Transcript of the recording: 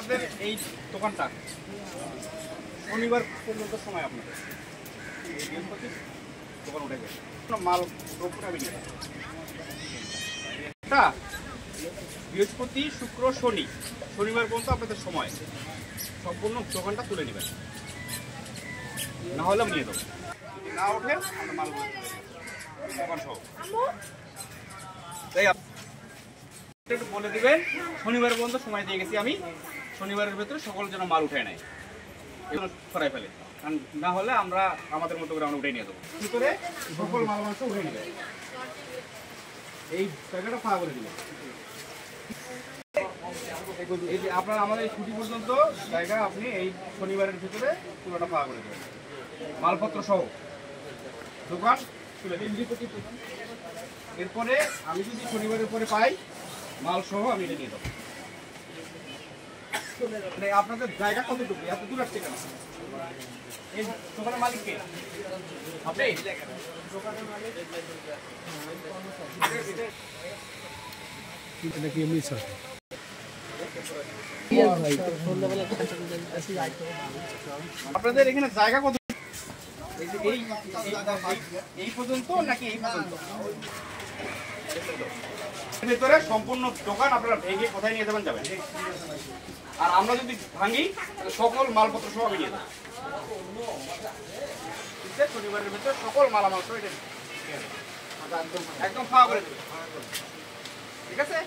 আপনাদের এই দোকানটা শনিবার পর্যন্ত সময় আপনাদের দোকান উঠে গেছে মাল আমি নিয়ে বৃহস্পতি শুক্র শনি শনিবার পর্যন্ত আপনাদের সময় সম্পূর্ণ দোকানটা তুলে নেবেন, না হলে নিয়ে দেবো। না ওঠেন আমরা মাল দোকান সহ তাই একটু বলে দিবেন শনিবার পর্যন্ত সময় দিয়ে গেছি আমি, শনিবারের ভেতরে সকল যেন মাল উঠে নেয়, এগুলো সরাই ফেলে, কারণ না হলে আমরা আমাদের মতো করে আমরা উঠে নিয়ে দেবো। কি করে সকল মাল মাংস উঠে নেবে, এই জায়গাটা ফাঁকা করে দিবেন। এই যে আপনার আমাদের ছুটি পর্যন্ত জায়গা আপনি এই শনিবারের ভিতরে পুরোটা ফাঁকা করে দেবেন, মালপত্র সহ দোকান তুলে দিন। এরপরে আমি যদি শনিবারের পরে পাই মাল সহ আমি এটা নিয়ে দেবো। আপনাদের জায়গা কতটুকু, এত দূর আসছে কেন? এই দোকানের মালিক কে? আপনি দোকানের মালিক আপনাদের এখানে জায়গা কত? এই পর্যন্ত নাকি এই পর্যন্ত? ভিতরে সম্পূর্ণ দোকান আপনারা ভেঙে কোথায় নিয়ে যাবেন যাবেন, আর আমরা যদি ভাঙি সকল মালপত্র সহ আমি নিয়ে যাবো। শনিবারের ভিতরে সকল মালামাল সহ একদম ফাঁকা করে দেবে, ঠিক আছে?